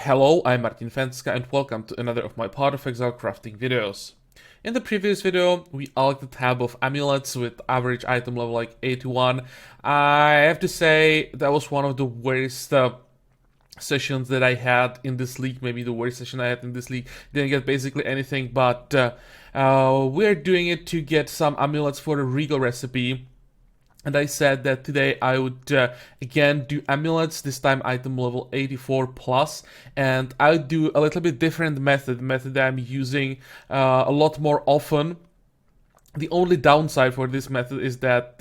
Hello, I'm Martin Fencka and welcome to another of my Part of Exile crafting videos. In the previous video, we alched the tab of amulets with average item level like 81. I have to say that was one of the worst sessions that I had in this league, maybe the worst session I had in this league. Didn't get basically anything, but we're doing it to get some amulets for the regal recipe. And I said that today I would again do amulets, this time item level 84 plus, and I would do a little bit different method that I'm using a lot more often. The only downside for this method is that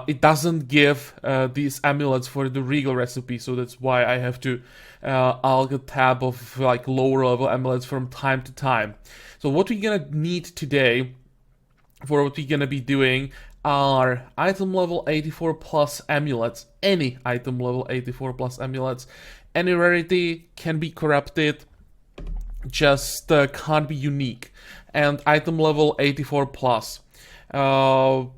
it doesn't give these amulets for the regal recipe, so that's why I have to alch a tab of like lower level amulets from time to time. So what we're gonna need today for what we're gonna be doing are item level 84 plus amulets, any item level 84 plus amulets. Any rarity can be corrupted, just can't be unique, and item level 84 plus. So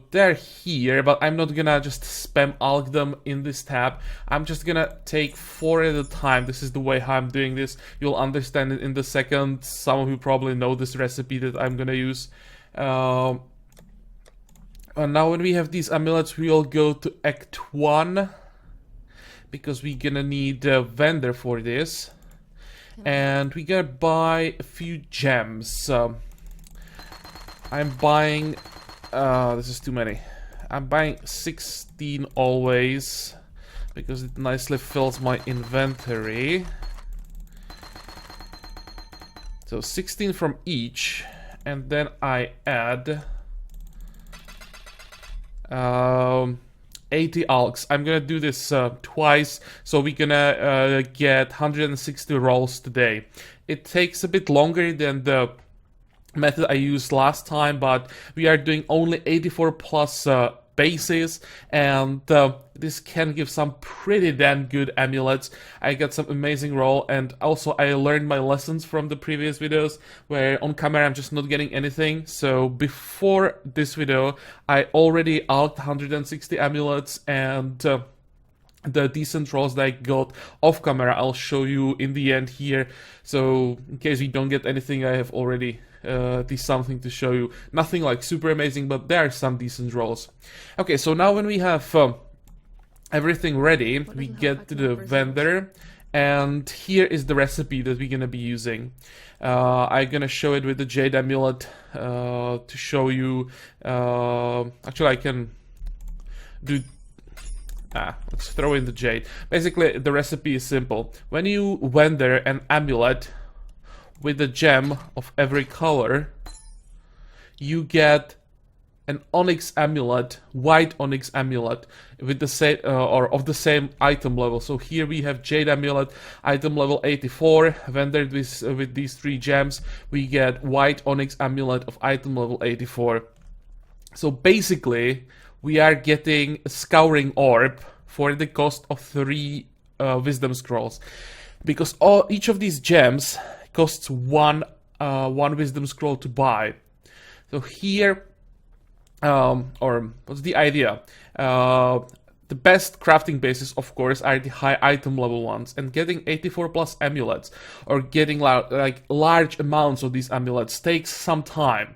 they're here, but I'm not gonna just spam alch them in this tab. I'm just gonna take 4 at a time. This is the way how I'm doing this. You'll understand it in the second. Some of you probably know this recipe that I'm gonna use. And now when we have these amulets, we'll go to Act 1, because we're gonna need a vendor for this. And we're gonna buy a few gems. I'm buying, this is too many. I'm buying 16 always, because it nicely fills my inventory. So 16 from each, and then I add 80 alchs. I'm gonna do this twice, so we're gonna get 160 rolls today. It takes a bit longer than the method I used last time, but we are doing only 84 plus bases, and this can give some pretty damn good amulets. I got some amazing roll, and also I learned my lessons from the previous videos where on camera I'm just not getting anything. So before this video I already alched 160 amulets, and the decent rolls that I got off camera I'll show you in the end here. So in case you don't get anything, I have already something to show you. Nothing like super amazing, but there are some decent rolls. Okay, so now when we have everything ready, we get to the vendor, and here is the recipe that we're gonna be using. I'm gonna show it with the jade amulet to show you. Actually, I can do. Let's throw in the jade. Basically, the recipe is simple. When you vendor an amulet with a gem of every color, you get an onyx amulet, white onyx amulet, with the same or of the same item level. So here we have jade amulet, item level 84, vendored with these 3 gems. We get white onyx amulet of item level 84. So basically, we are getting a scouring orb for the cost of 3 wisdom scrolls, because each of these gems costs one wisdom scroll to buy. So here, or what's the idea? The best crafting bases, of course, are the high item level ones, and getting 84 plus amulets, or getting like large amounts of these amulets, takes some time.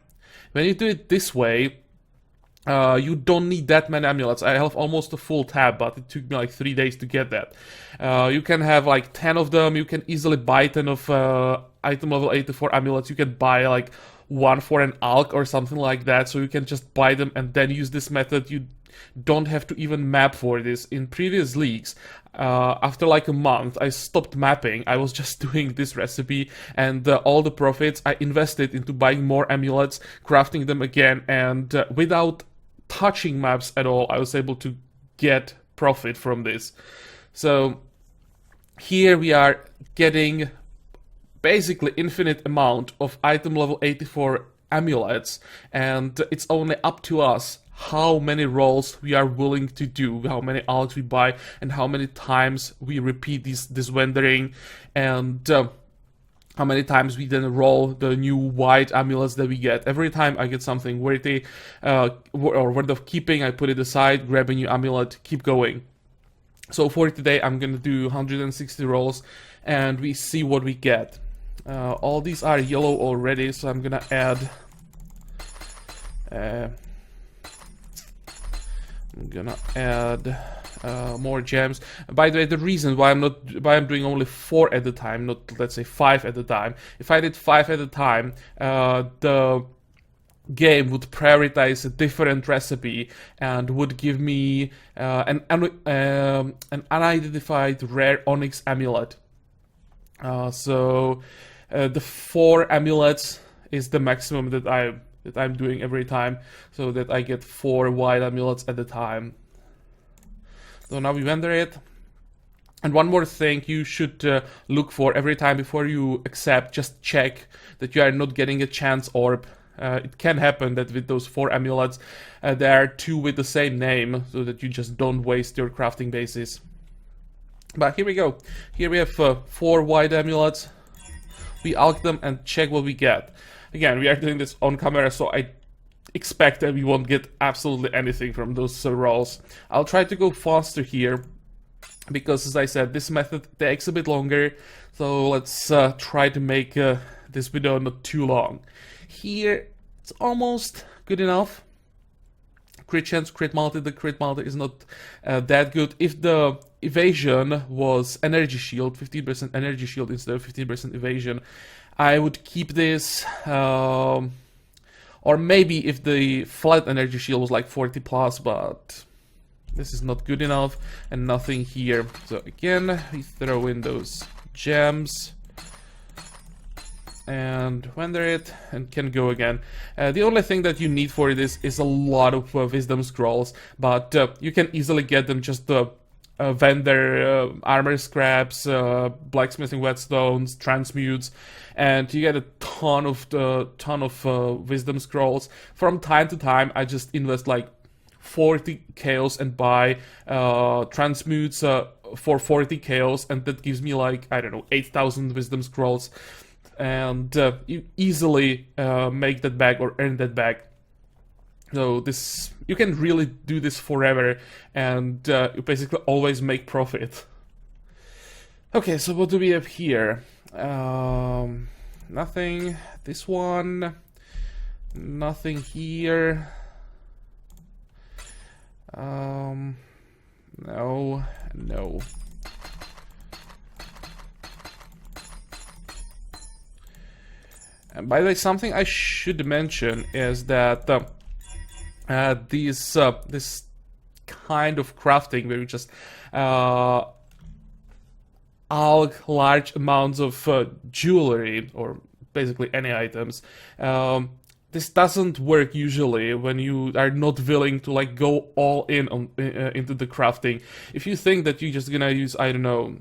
When you do it this way, you don't need that many amulets. I have almost a full tab, but it took me like 3 days to get that. You can have like 10 of them. You can easily buy 10 of item level 84 amulets. You can buy like 1 for an alch or something like that. So you can just buy them and then use this method. You don't have to even map for this. In previous leagues, after like a month, I stopped mapping. I was just doing this recipe, and all the profits I invested into buying more amulets, crafting them again, and without touching maps at all, I was able to get profit from this. So here we are getting basically infinite amount of item level 84 amulets, and it's only up to us how many rolls we are willing to do, how many alchs we buy, and how many times we repeat this vendoring, and how many times we then roll the new white amulets that we get. Every time I get something worthy or worth of keeping, I put it aside, grab a new amulet, keep going. So for today, I'm gonna do 160 rolls, and we see what we get. All these are yellow already, so I'm gonna add. More gems. By the way, the reason why I'm doing only 4 at a time, not let's say 5 at a time. If I did 5 at a time, the game would prioritize a different recipe and would give me an unidentified rare onyx amulet. So the 4 amulets is the maximum that I'm doing every time, so that I get 4 white amulets at a time. So now we render it. And one more thing you should look for every time before you accept, just check that you are not getting a chance orb. It can happen that with those 4 amulets, there are 2 with the same name, so that you just don't waste your crafting bases. But here we go. Here we have 4 white amulets. We alch them and check what we get. Again, we are doing this on camera, so I expect that we won't get absolutely anything from those rolls. I'll try to go faster here, because as I said, this method takes a bit longer. So let's try to make this video not too long. Here, it's almost good enough. Crit chance, crit multi. The crit multi is not that good. If the evasion was energy shield, 15% energy shield instead of 15% evasion, I would keep this. Or maybe if the flat energy shield was like 40 plus, but this is not good enough, and nothing here. So again, we throw in those gems and render it, and can go again. The only thing that you need for this is a lot of wisdom scrolls, but you can easily get them just vendor armor scraps, blacksmithing whetstones, transmutes, and you get a ton of wisdom scrolls. From time to time, I just invest like 40 chaos and buy transmutes for 40 chaos, and that gives me like, I don't know, 8,000 wisdom scrolls, and you easily make that back or earn that back. So this, you can really do this forever, and you basically always make profit. Okay, so what do we have here? Nothing. This one. Nothing here. No. No. And by the way, something I should mention is that this kind of crafting where you just alch large amounts of jewelry, or basically any items, this doesn't work usually when you are not willing to like go all in on into the crafting. If you think that you're just gonna use, I don't know,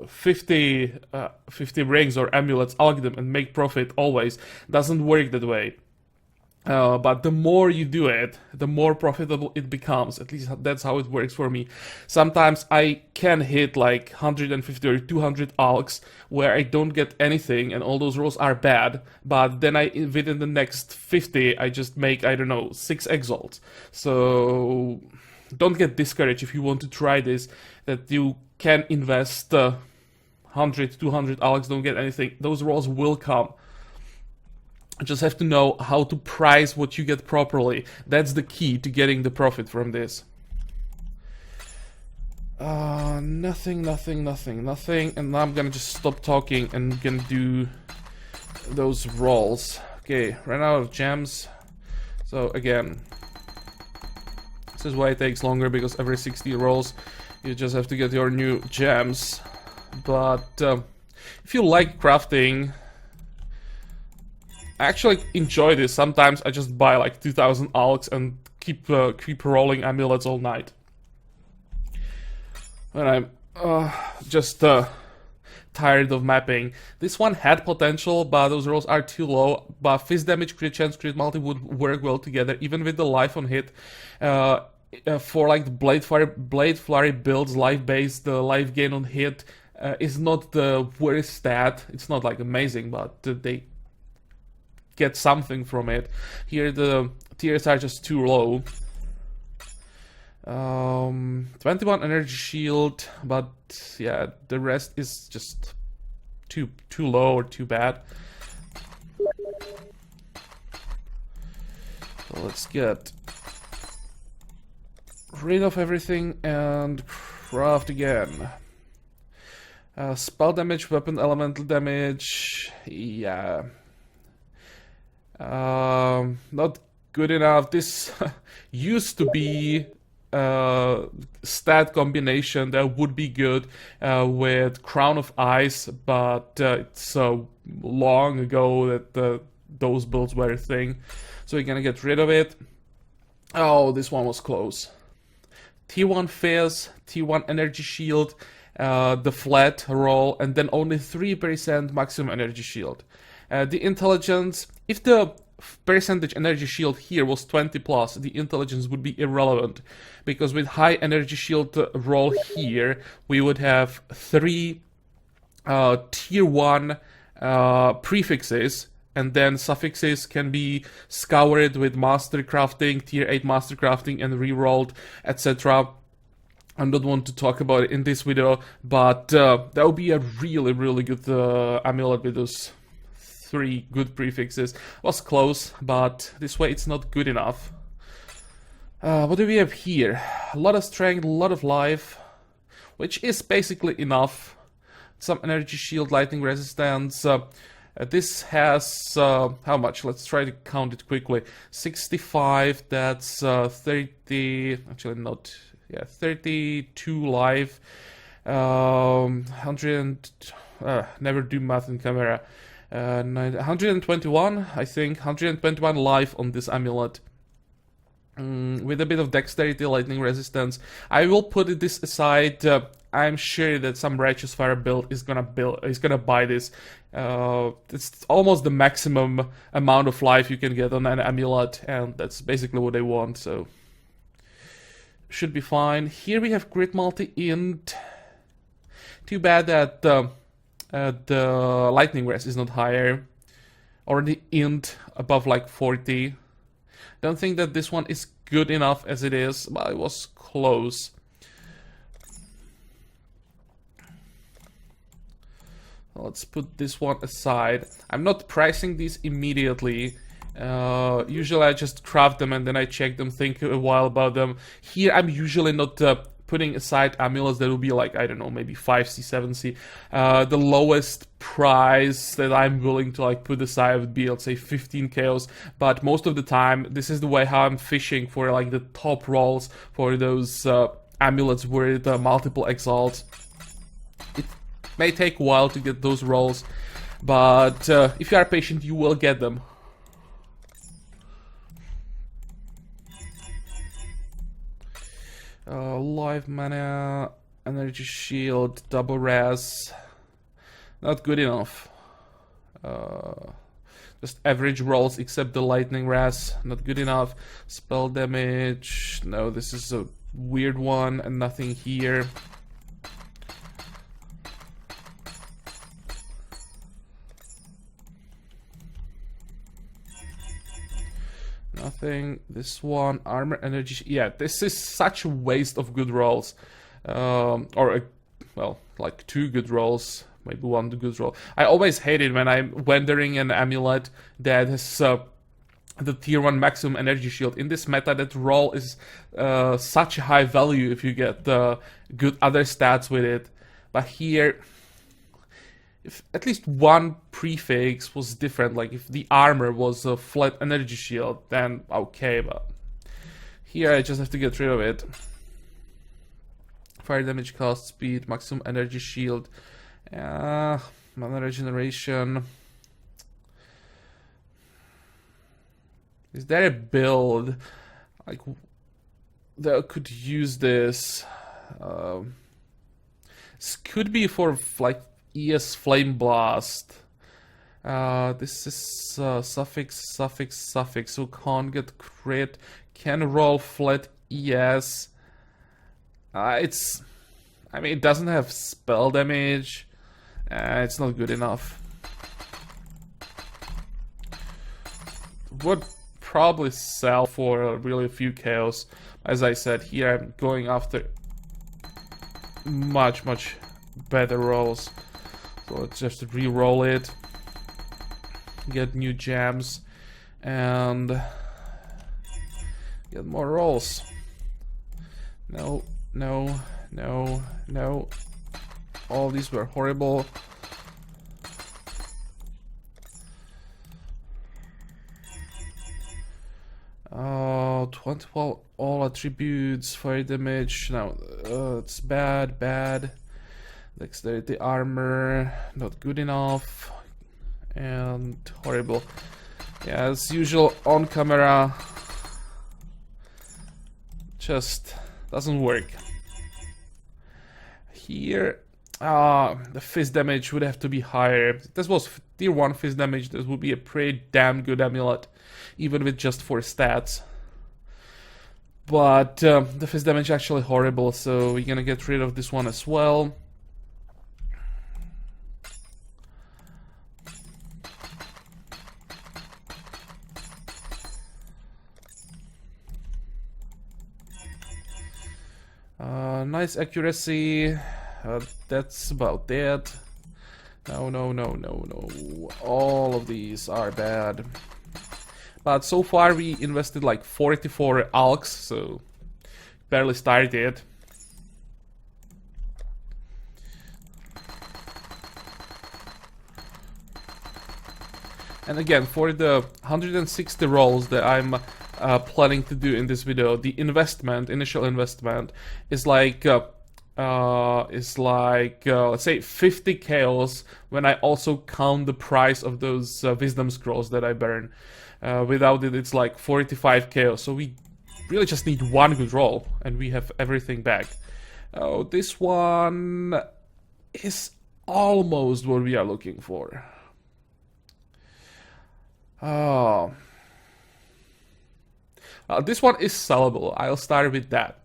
50 rings or amulets, alch them and make profit always, doesn't work that way. But the more you do it, the more profitable it becomes. At least that's how it works for me. Sometimes I can hit like 150 or 200 alchs where I don't get anything, and all those rolls are bad. But then within the next 50, I just make, I don't know, 6 exiles. So don't get discouraged if you want to try this, that you can invest 100, 200 alchs, don't get anything. Those rolls will come. You just have to know how to price what you get properly. That's the key to getting the profit from this. Nothing. And now I'm gonna just stop talking and gonna do those rolls. Okay, ran out of gems. So again, this is why it takes longer, because every 60 rolls you just have to get your new gems. But if you like crafting, I actually enjoy this. Sometimes I just buy like 2,000 alchs and keep rolling amulets all night. When I'm just tired of mapping. This one had potential, but those rolls are too low. But fist damage, crit chance, crit multi would work well together, even with the life on hit. For like the blade flurry builds, life base, the life gain on hit is not the worst stat. It's not like amazing, but they get something from it. Here the tiers are just too low. 21 energy shield, but yeah, the rest is just too low or too bad. So let's get rid of everything and craft again. Spell damage, weapon elemental damage, yeah. Not good enough. This used to be stat combination that would be good with Crown of Ice, but it's so long ago that those builds were a thing. So we're gonna get rid of it. Oh, this one was close. T1 Fizz, T1 Energy Shield, the flat roll, and then only 3% maximum energy shield. The intelligence, if the percentage energy shield here was 20 plus, the intelligence would be irrelevant, because with high energy shield roll here, we would have 3 tier 1 prefixes, and then suffixes can be scoured with master crafting, tier 8 master crafting, and rerolled, etc. I don't want to talk about it in this video, but that would be a really good amulet with those 3 good prefixes. Was close, but this way it's not good enough. What do we have here? A lot of strength, a lot of life, which is basically enough. Some energy shield, lightning resistance. This has how much? Let's try to count it quickly. 65, that's 30, actually not, yeah, 32 life. 100, never do math in camera. 121, I think, 121 life on this amulet. With a bit of dexterity, lightning resistance. I will put this aside. I'm sure that some Righteous Fire build is gonna buy this. It's almost the maximum amount of life you can get on an amulet, and that's basically what I want, so should be fine. Here we have Grid Multi-Int. Too bad that the lightning rest is not higher, or the int above like 40. Don't think that this one is good enough as it is, but it was close. Let's put this one aside. I'm not pricing these immediately. Usually I just craft them and then I check them, think a while about them. Here I'm usually not putting aside amulets that will be like, I don't know, maybe 5C, 7C. The lowest price that I'm willing to like put aside would be, let's say, 15 chaos. But most of the time, this is the way how I'm fishing for like the top rolls for those amulets with multiple exiles. It may take a while to get those rolls, but if you are patient, you will get them. Life mana, energy shield, double res, not good enough. Just average rolls except the lightning res, not good enough. Spell damage, no, this is a weird one, and nothing here. Nothing. This one, armor, energy. Yeah, this is such a waste of good rolls. Well, like 2 good rolls, maybe 1 good roll. I always hate it when I'm rendering an amulet that has the tier 1 maximum energy shield. In this meta, that roll is such a high value if you get good other stats with it. But here, if at least 1 prefix was different, like if the armor was a flat energy shield, then okay, but here I just have to get rid of it. Fire damage, cost, speed, maximum energy shield, mana regeneration. Is there a build like that could use this? This could be for like ES Flame Blast. This is suffix, so can't get crit. Can roll flat ES. I mean, it doesn't have spell damage. It's not good enough. What probably sell for really a few chaos. As I said, here I'm going after much better rolls. So let's just re-roll it, get new gems, and get more rolls. No. All these were horrible. Oh, 24 all attributes, fire damage. No, it's bad. Dexterity, armor, not good enough, and horrible. Yeah, as usual, on camera, just doesn't work. Here, the fizz damage would have to be higher. If this was tier 1 fizz damage, this would be a pretty damn good amulet, even with just 4 stats. But the fizz damage is actually horrible, so we're gonna get rid of this one as well. Nice accuracy. That's about it. No. All of these are bad. But so far we invested like 44 alchs, so barely started. And again, for the 160 rolls that I'm planning to do in this video, the initial investment, is like let's say 50 chaos when I also count the price of those wisdom scrolls that I burn. Without it, it's like 45 chaos. So we really just need one good roll, and we have everything back. Oh, this one is almost what we are looking for. Oh. This one is sellable. I'll start with that.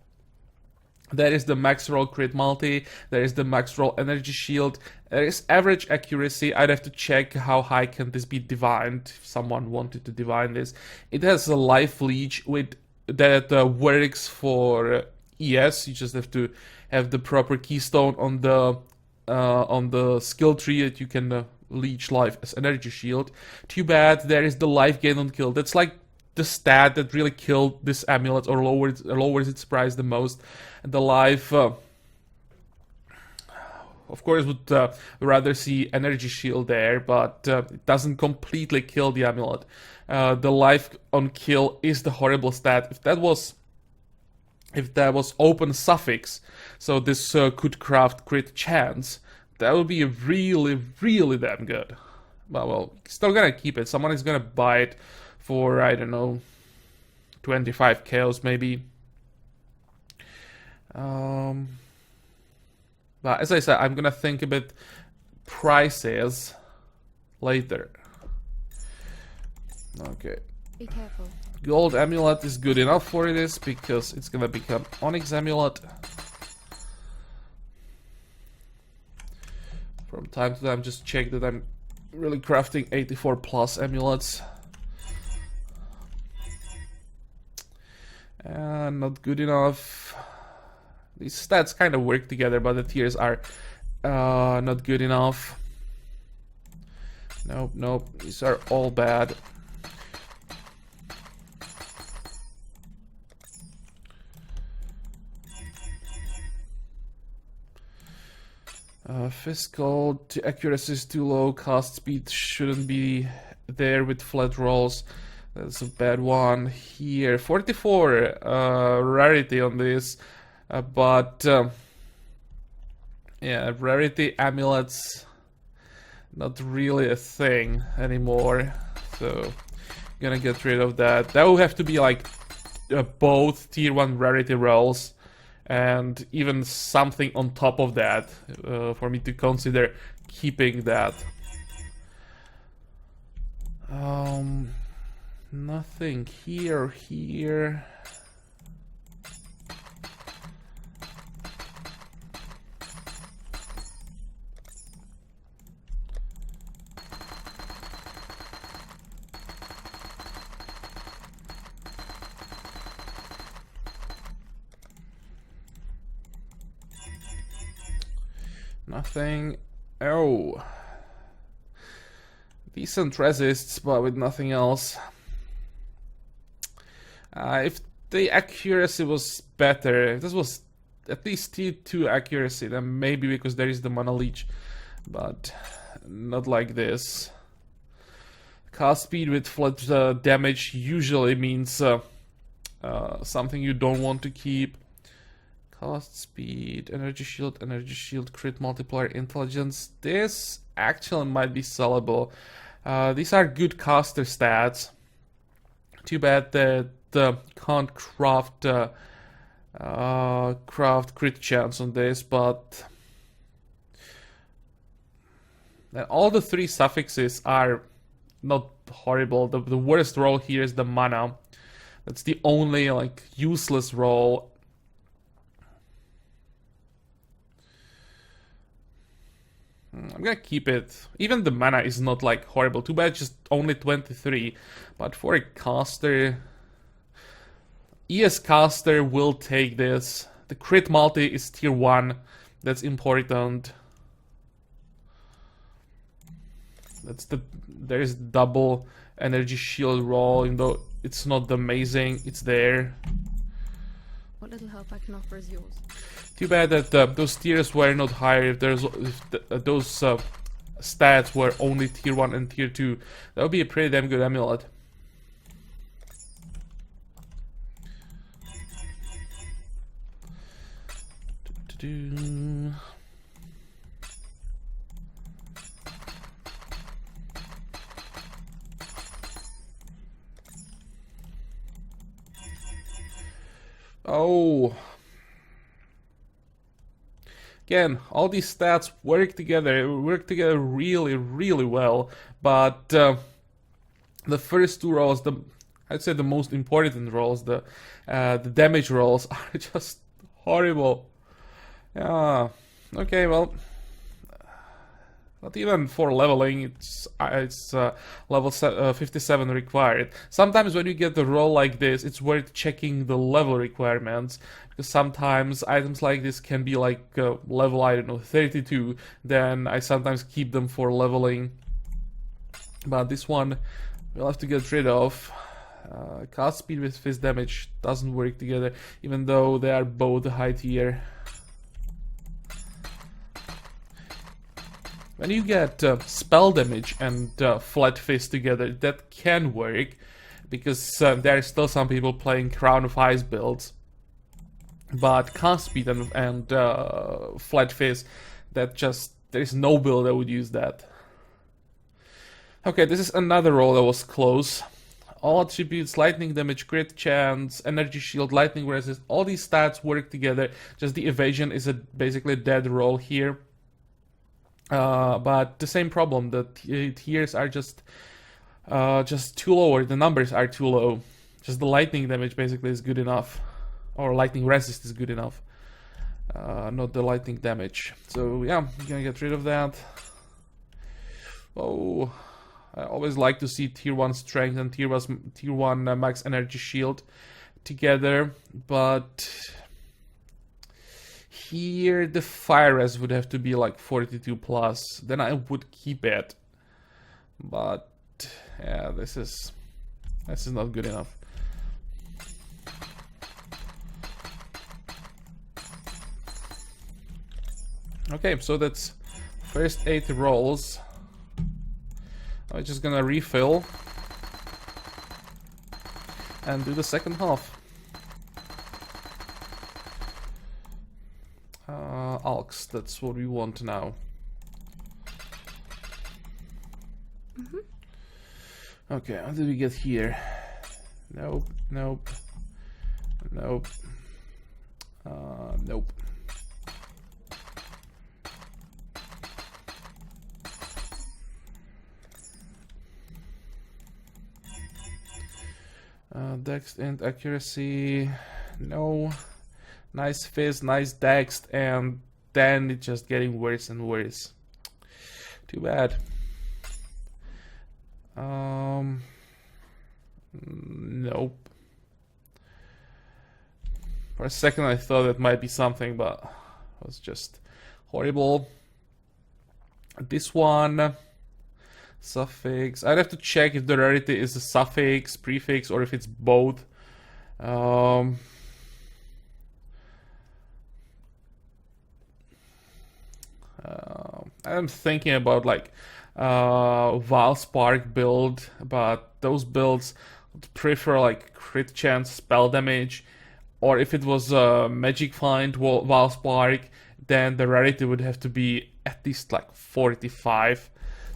There is the max roll crit multi, there is the max roll energy shield, there is average accuracy. I'd have to check how high can this be divined, if someone wanted to divine this. It has a life leech with that works for ES. You just have to have the proper keystone on the skill tree that you can leech life as energy shield. Too bad there is the life gain on kill. That's like the stat that really killed this amulet or lowers its price the most. And the life, of course, would rather see energy shield there, but it doesn't completely kill the amulet. The life on kill is the horrible stat. If that was open suffix, so this could craft crit chance, that would be really damn good. Well, still gonna keep it. Someone is gonna buy it for, I don't know, 25 chaos maybe. But as I said, I'm gonna think about prices later. Okay. Be careful. Gold amulet is good enough for this because it's gonna become onyx amulet. From time to time, just check that I'm really crafting 84 plus amulets. Not good enough. These stats kind of work together, but the tiers are not good enough. Nope. These are all bad. Fiscal to accuracy is too low. Cast speed shouldn't be there with flat rolls. That's a bad one. Here, 44 rarity on this, but yeah, rarity amulets not really a thing anymore. So gonna get rid of that. That will have to be like both tier 1 rarity rolls, and even something on top of that for me to consider keeping that. Nothing here. Nothing. Oh. Decent resists, but with nothing else. If the accuracy was better, if this was at least T2 accuracy, then maybe because there is the mana leech. But not like this. Cast speed with flat damage usually means something you don't want to keep. Cast speed, energy shield, crit multiplier, intelligence. This actually might be sellable. These are good caster stats. Too bad that can't craft crit chance on this, but all the three suffixes are not horrible. The worst roll here is the mana. That's the only like useless roll. I'm gonna keep it. Even the mana is not like horrible. Too bad, just only 23. But for a caster, ES caster will take this. The crit multi is tier 1. That's important. There is double energy shield roll, even though it's not amazing. It's there. What little help I can offer is yours. Too bad that those tiers were not higher. If those stats were only tier 1 and tier 2, that would be a pretty damn good amulet. Oh. Again, all these stats work together really, really well, but the first two rolls, I'd say the most important rolls, the damage rolls, are just horrible. Yeah, okay, well, not even for leveling, it's level 57 required. Sometimes when you get the roll like this, it's worth checking the level requirements, because sometimes items like this can be like level, I don't know, 32, then I sometimes keep them for leveling. But this one we'll have to get rid of. Cast speed with fist damage doesn't work together, even though they are both high tier. When you get spell damage and flat fist together, that can work, because there are still some people playing Crown of Ice builds. But cast speed and flat fist, that just, there is no build that would use that. Okay, this is another roll that was close. All attributes, lightning damage, crit chance, energy shield, lightning resist, all these stats work together. Just the evasion is basically a dead roll here. But the same problem, the tiers are just too low, or the numbers are too low. Just the lightning damage basically is good enough, or lightning resist is good enough, not the lightning damage. So yeah, I'm gonna get rid of that. Oh, I always like to see tier 1 strength and tier 1 max energy shield together, but here the fire res would have to be like 42 plus, then I would keep it. But yeah, this is not good enough. Okay, so that's first 8 rolls. I'm just gonna refill and do the second half. Alchs, that's what we want now. Okay, how did we get here? Nope, nope, nope, nope. Dex and accuracy, no. Nice fizz, nice dex, and then it's just getting worse and worse. Too bad. Nope. For a second I thought it might be something, but it was just horrible. This one, suffix. I'd have to check if the rarity is a suffix, prefix, or if it's both. I'm thinking about like Valspark build, but those builds would prefer like crit chance, spell damage, or if it was a magic find Valspark, then the rarity would have to be at least like 45.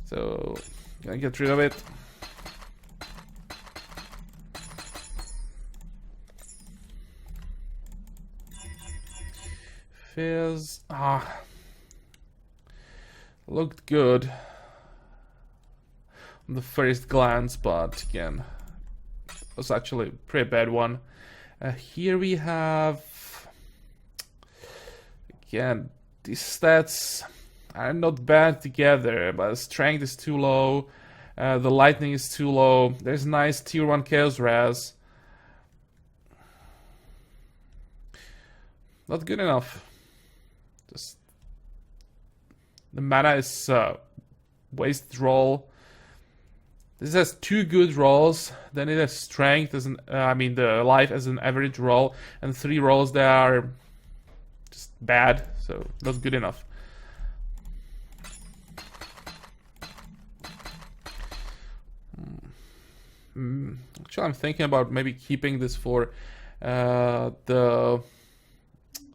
So gonna get rid of it. Fizz. Looked good on the first glance, but again, it was actually a pretty bad one. Here we have, again, these stats are not bad together, but strength is too low, the lightning is too low. There's nice tier 1 chaos res. Not good enough. Just the mana is wasted roll. This has 2 good rolls, then it has strength as an, the life as an average roll, and 3 rolls that are just bad, so not good enough. Actually, I'm thinking about maybe keeping this for the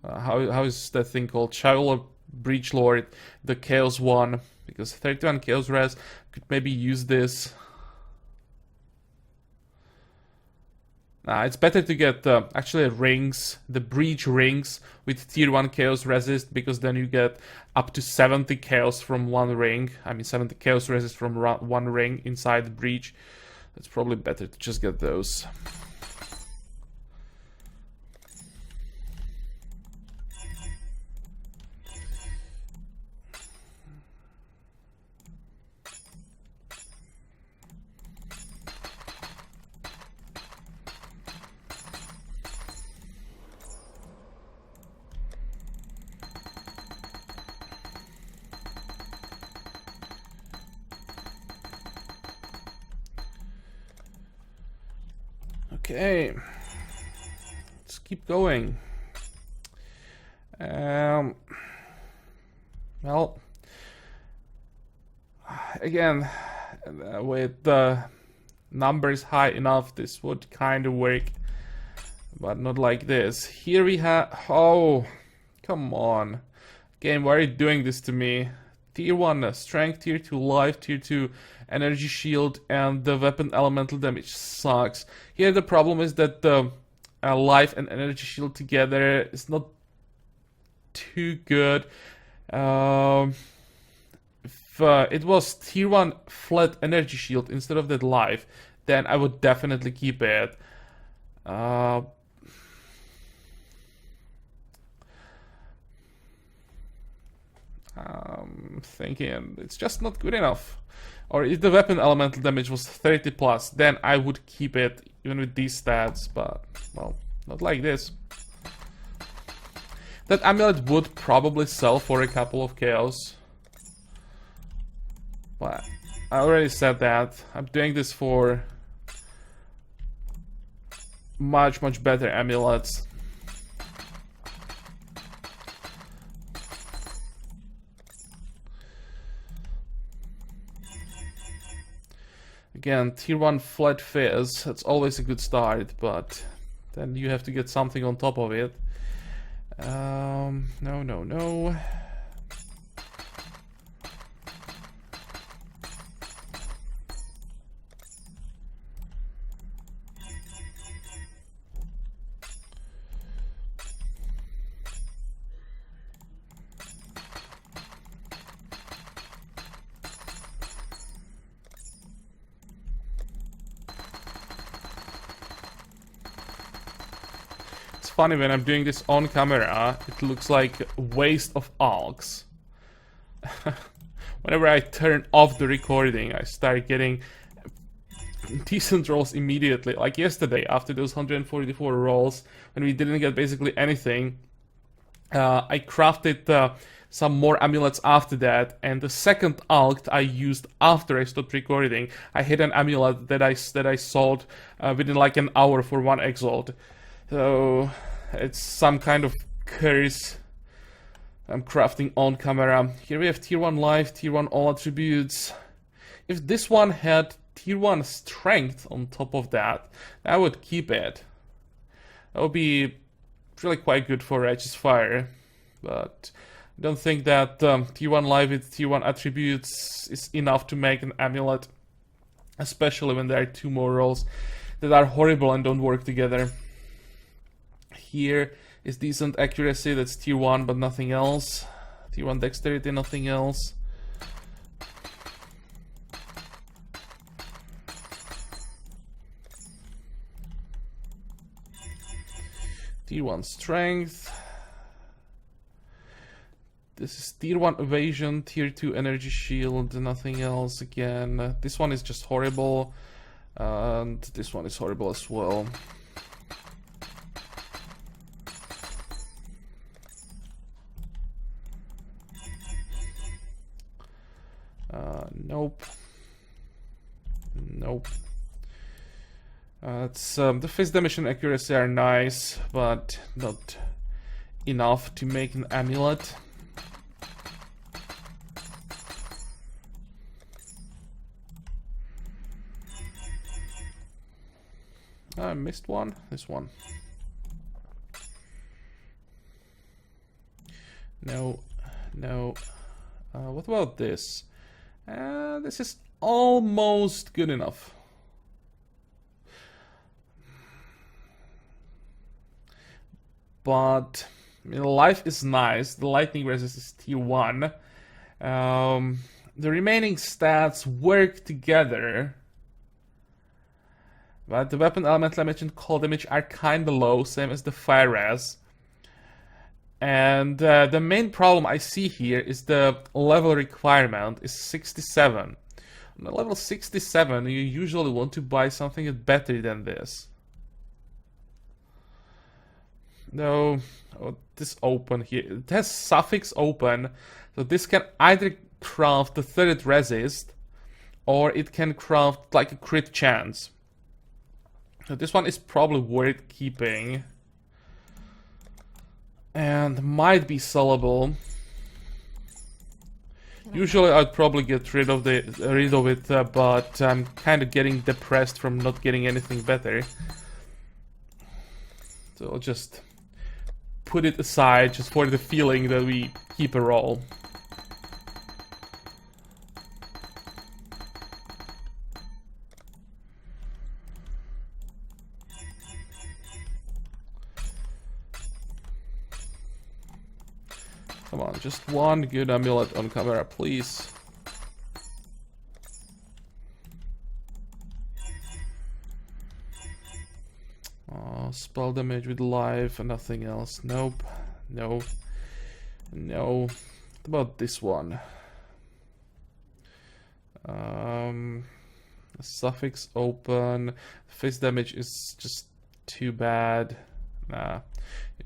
how is that thing called? Shadow Breach Lord, the Chaos one, because 31 Chaos res could maybe use this. It's better to get actually rings, the breach rings with tier 1 chaos resist, because then you get up to 70 chaos from one ring. 70 chaos resist from one ring inside the breach. It's probably better to just get those. Okay, let's keep going. Well, again, with the numbers high enough, this would kind of work, but not like this. Here we have, oh, come on. Game, why are you doing this to me? Tier 1 strength, tier 2 life, tier 2 energy shield, and the weapon elemental damage sucks. Here the problem is that the life and energy shield together is not too good. If it was tier 1 flat energy shield instead of that life, then I would definitely keep it. I'm thinking it's just not good enough. Or if the weapon elemental damage was 30 plus, then I would keep it even with these stats, but well, not like this. That amulet would probably sell for a couple of chaos, but I already said that. I'm doing this for much better amulets. Again, tier 1 flat fizz, that's always a good start, but then you have to get something on top of it. No. Funny, when I'm doing this on camera, it looks like a waste of alchs. Whenever I turn off the recording, I start getting decent rolls immediately. Like yesterday, after those 144 rolls, when we didn't get basically anything, I crafted some more amulets after that, and the second alch I used after I stopped recording, I hit an amulet that I sold within like an hour for 1 exalt. So it's some kind of curse I'm crafting on camera. Here we have tier 1 life, tier 1 all attributes. If this one had tier 1 strength on top of that, I would keep it. That would be really quite good for Righteous Fire. But I don't think that tier 1 life with tier 1 attributes is enough to make an amulet. Especially when there are 2 more rolls that are horrible and don't work together. Here is decent accuracy, that's tier 1 but nothing else. Tier 1 dexterity, nothing else. Tier 1 strength. This is tier 1 evasion, tier 2 energy shield, nothing else again. This one is just horrible. And this one is horrible as well. Nope. Nope. The fist damage and accuracy are nice, but not enough to make an amulet. I missed one. This one. No. No. What about this? This is almost good enough. But I mean, life is nice. The lightning resist is tier 1. The remaining stats work together. But the weapon elemental damage and cold damage are kinda low, same as the fire res. And the main problem I see here is the level requirement is 67. On level 67, you usually want to buy something better than this. No, this open here. It has suffix open, so this can either craft the third resist, or it can craft like a crit chance. So this one is probably worth keeping. And might be sellable. Usually I'd probably get rid of it, but I'm kind of getting depressed from not getting anything better. So I'll just put it aside just for the feeling that we keep a roll. Come on, just one good amulet on camera, please. Oh, spell damage with life and nothing else. Nope. No. No. What about this one? Suffix open. Face damage is just too bad. Nah.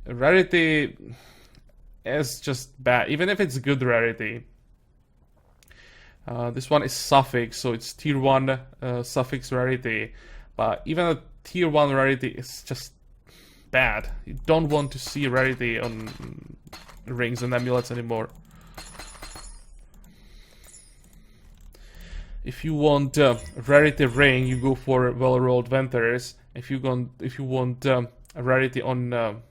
Rarity is just bad, even if it's good rarity. This one is suffix, so it's tier 1 suffix rarity. But even a tier 1 rarity is just bad. You don't want to see rarity on rings and amulets anymore. If you want rarity ring, you go for well-rolled Venters. If you want a rarity on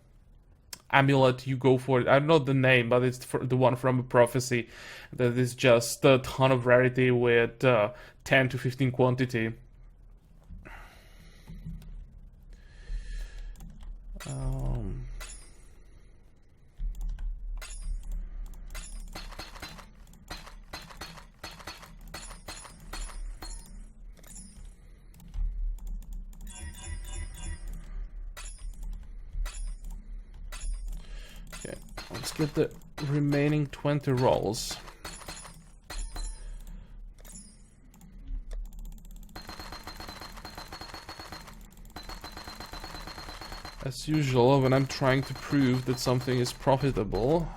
amulet, you go for it. I don't know the name, but it's the one from a prophecy that is just a ton of rarity with 10 to 15 quantity. Okay, let's get the remaining 20 rolls. As usual, when I'm trying to prove that something is profitable,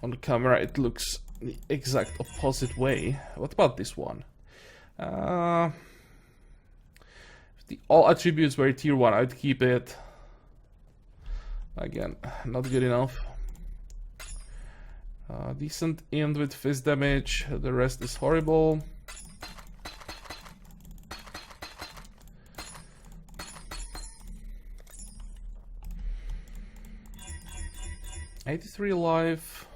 on camera it looks the exact opposite way. What about this one? If the all attributes were tier 1, I'd keep it. Again, not good enough. Decent end with fist damage, the rest is horrible. $83 life.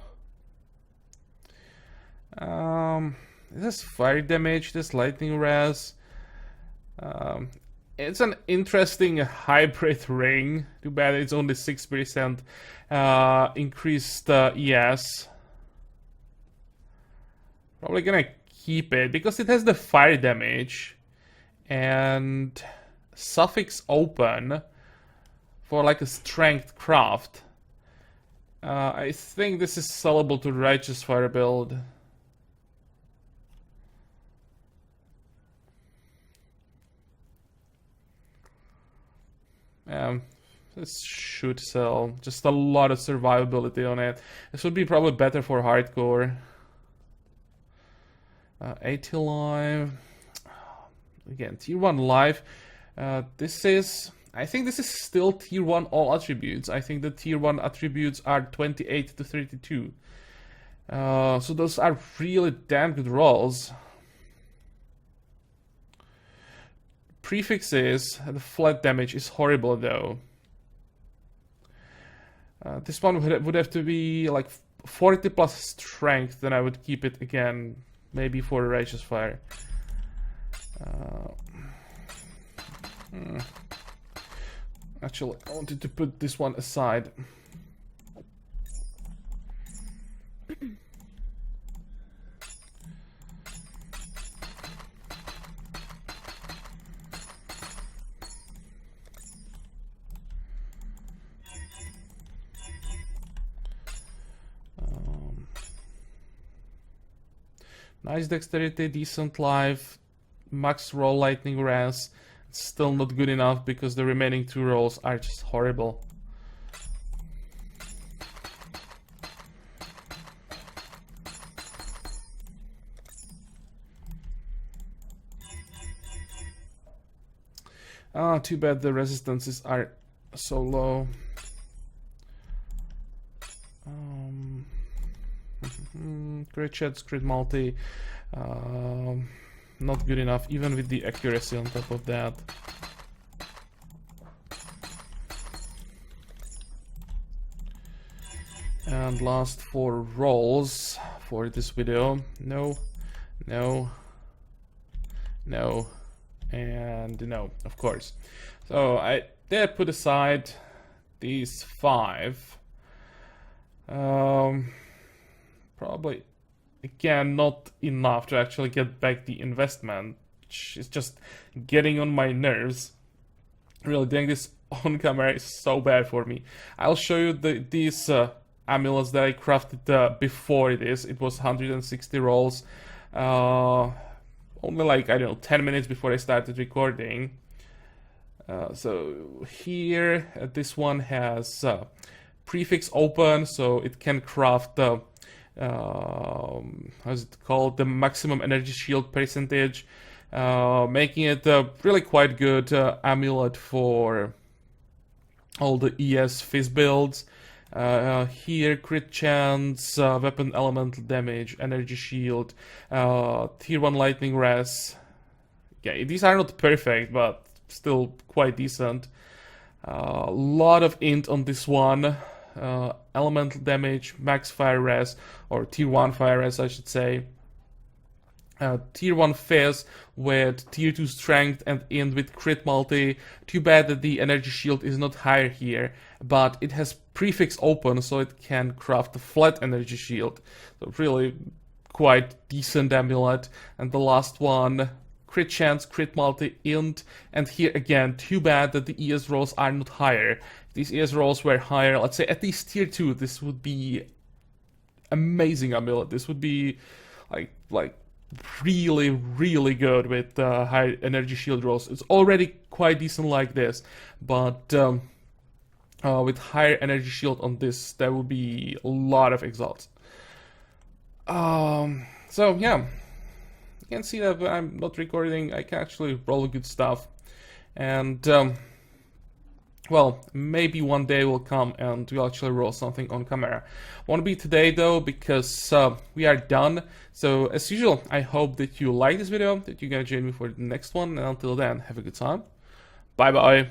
This fire damage, this lightning res. It's an interesting hybrid ring. Too bad it's only 6% increased ES. Probably gonna keep it because it has the fire damage and suffix open for like a strength craft. I think this is sellable to Righteous Fire build. This should sell. Just a lot of survivability on it. This would be probably better for hardcore. 80 life. Again, tier 1 life. This is... I think this is still tier 1 all attributes. I think the tier 1 attributes are 28 to 32. So those are really damn good rolls. Prefixes, the flat damage is horrible though. This one would have to be like 40 plus strength, then I would keep it again, maybe for Righteous Fire. Actually, I wanted to put this one aside. Nice dexterity, decent life, max roll lightning res. It's still not good enough because the remaining 2 rolls are just horrible. Too bad the resistances are so low. Crit chance, crit multi, not good enough, even with the accuracy on top of that. And last 4 rolls for this video. No, no, no, and no, of course. So I did put aside these 5. Probably, again, not enough to actually get back the investment, which is just getting on my nerves. Really, doing this on camera is so bad for me. I'll show you these amulets that I crafted before this. It was 160 rolls. Only like, I don't know, 10 minutes before I started recording. So here, this one has prefix open, so it can craft the how's it called, the maximum energy shield percentage, making it a really quite good amulet for all the ES fizz builds. Here, crit chance, weapon elemental damage, energy shield, tier 1 lightning res. Yeah, these are not perfect, but still quite decent. A lot of int on this one. Elemental damage, max fire res, or tier 1 fire res I should say. Tier 1 fizz with tier 2 strength and int with crit multi. Too bad that the energy shield is not higher here, but it has prefix open, so it can craft a flat energy shield. So really quite decent amulet. And the last one, crit chance, crit multi, int, and here again, too bad that the ES rolls are not higher. If these ES rolls were higher, let's say at least tier 2, this would be amazing amulet. This would be like really, really good with high energy shield rolls. It's already quite decent like this, but with higher energy shield on this, there will be a lot of exalts. So yeah, you can see that when I'm not recording, I can actually roll good stuff. And well, maybe one day will come and we'll actually roll something on camera. Won't be today though, because we are done. So as usual, I hope that you like this video, that you're gonna join me for the next one, and until then, have a good time. Bye bye.